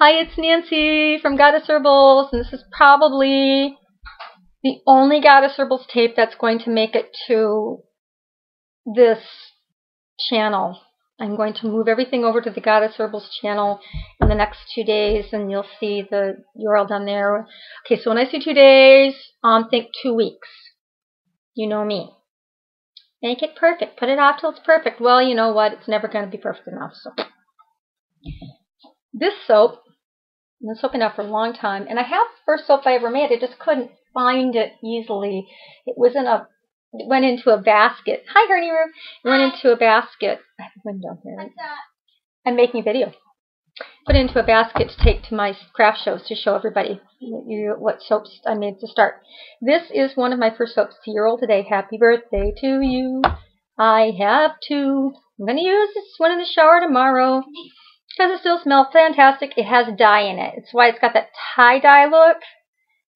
Hi, it's Nancy from Goddess Herbals, and this is probably the only Goddess Herbals tape that's going to make it to this channel. I'm going to move everything over to the Goddess Herbals channel in the next 2 days, and you'll see the URL down there. Okay, so when I say 2 days, think 2 weeks. You know me. Make it perfect. Put it off till it's perfect. Well, you know what? It's never going to be perfect enough. So this soap, I've been soaping up for a long time, and I have the first soap I ever made. I just couldn't find it easily. It went into a basket. Hi, Honey Roo. It went into a basket. I have a window here. What's that? I'm making a video. Put it into a basket to take to my craft shows to show everybody what soaps I made to start. This is one of my first soaps. It's a year old today. Happy birthday to you. I have two. I'm going to use this one in the shower tomorrow because it still smells fantastic. It has dye in it. It's why it's got that tie-dye look.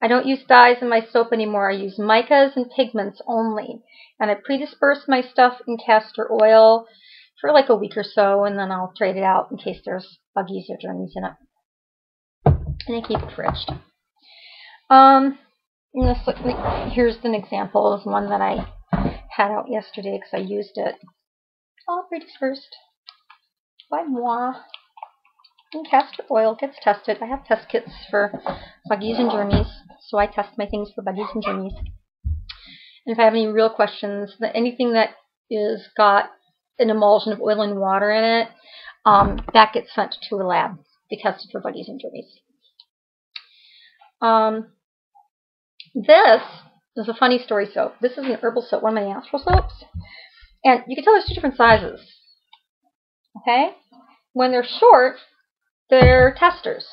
I don't use dyes in my soap anymore. I use micas and pigments only. And I predisperse my stuff in castor oil for like a week or so, and then I'll trade it out in case there's buggies or germs in it. And I keep it fridged. Here's an example of one that I had out yesterday because I used it. All predispersed by moi. And castor oil gets tested. I have test kits for buggies and germies, so I test my things for buggies and germies. And if I have any real questions, anything that is got an emulsion of oil and water in it, that gets sent to a lab to be tested for buggies and germies. This is a funny story soap. This is an herbal soap, one of my natural soaps. And you can tell there's two different sizes. Okay? When they're short, they're testers.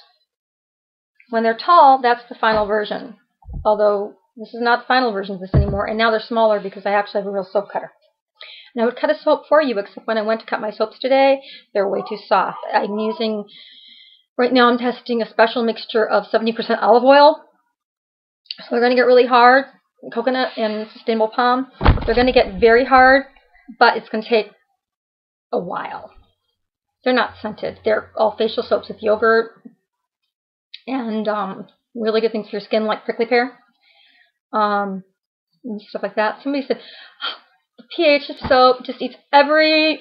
When they're tall, that's the final version. Although this is not the final version of this anymore, and now they're smaller because I actually have a real soap cutter. And I would cut a soap for you, except when I went to cut my soaps today, they're way too soft. Right now I'm testing a special mixture of 70% olive oil. So they're going to get really hard, coconut and sustainable palm. They're going to get very hard, but it's going to take a while. They're not scented. They're all facial soaps with yogurt and really good things for your skin, like prickly pear and stuff like that. Somebody said, the pH of soap just eats every,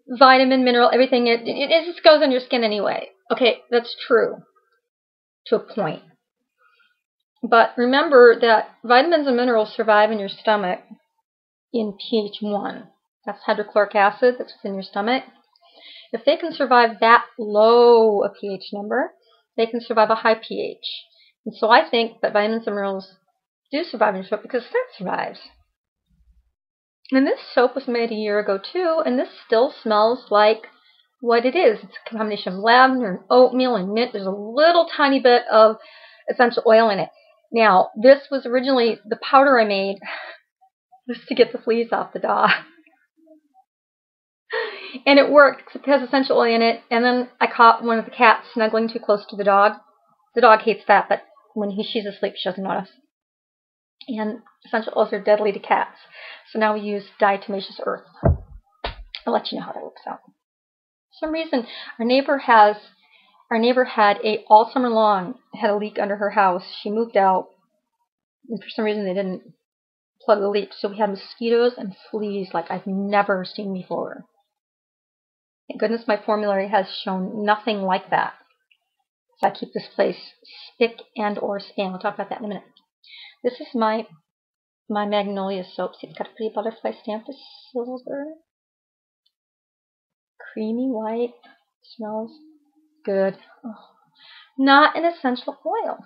vitamin, mineral, everything. It just goes on your skin anyway. Okay, that's true to a point. But remember that vitamins and minerals survive in your stomach in pH 1. That's hydrochloric acid that's within your stomach. If they can survive that low a pH number, they can survive a high pH. And so I think that vitamins and minerals do survive in your soap because that survives. And this soap was made a year ago too, and this still smells like what it is. It's a combination of lavender and oatmeal and mint. There's a little tiny bit of essential oil in it. Now, this was originally the powder I made just to get the fleas off the dog. And it worked because it has essential oil in it. And then I caught one of the cats snuggling too close to the dog. The dog hates that, but when she's asleep, she doesn't notice. And essential oils are deadly to cats. So now we use diatomaceous earth. I'll let you know how that works out. For some reason, our neighbor had all summer long had a leak under her house. She moved out, and for some reason they didn't plug the leak. So we had mosquitoes and fleas like I've never seen before. Thank goodness my formulary has shown nothing like that. So I keep this place spick and or span. We'll talk about that in a minute. This is my magnolia soap. See, it's got a pretty butterfly stamp of silver. Creamy white. Smells good. Oh, not an essential oil.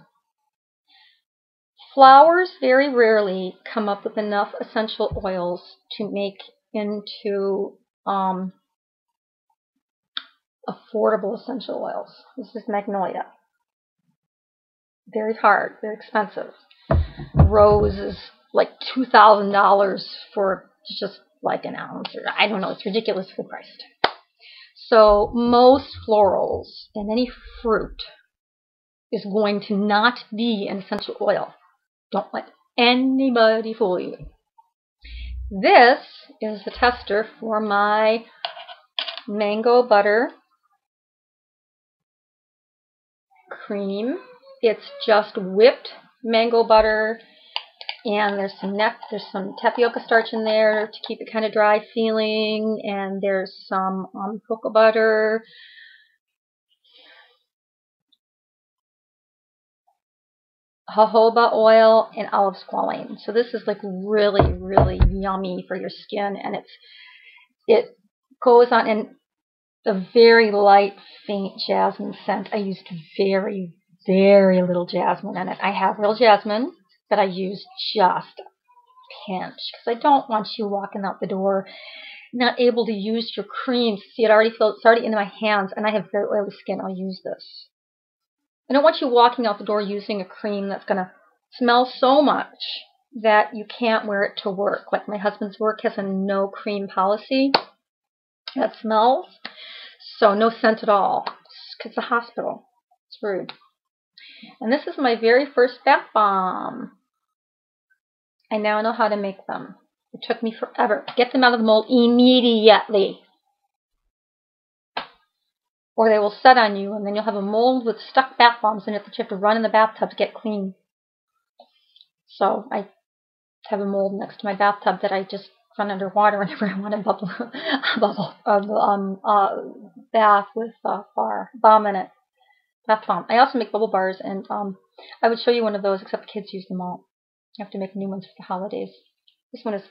Flowers very rarely come up with enough essential oils to make into affordable essential oils. This is magnolia. Very hard, very expensive. Rose is like $2,000 for just like an ounce, or I don't know, it's ridiculously priced. So most florals and any fruit is going to not be an essential oil. Don't let anybody fool you. This is the tester for my mango butter cream. It's just whipped mango butter, and there's some tapioca starch in there to keep it kind of dry feeling, and there's some cocoa butter, jojoba oil, and olive squalane. So this is like really, really yummy for your skin, and it goes on in a very light, faint jasmine scent. I used very, very little jasmine in it. I have real jasmine, but I use just a pinch because I don't want you walking out the door not able to use your cream. See, it's already into my hands, and I have very oily skin. I'll use this. I don't want you walking out the door using a cream that's going to smell so much that you can't wear it to work. Like my husband's work has a no cream policy that smells, so no scent at all. It's a hospital. It's rude. And this is my very first bath bomb. I now know how to make them. It took me forever. Get them out of the mold immediately, or they will set on you, and then you'll have a mold with stuck bath bombs in it that you have to run in the bathtub to get clean. So I have a mold next to my bathtub that I just run underwater whenever I want a bath with bomb in it. Bath bomb. I also make bubble bars, and I would show you one of those, except the kids use them all. You have to make new ones for the holidays. This one is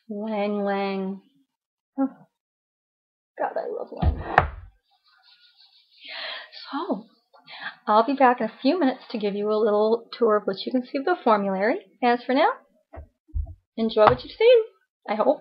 Lang Lang. Oh, God, I love Lang. So, I'll be back in a few minutes to give you a little tour of what you can see of the formulary. As for now, enjoy what you've seen, I hope.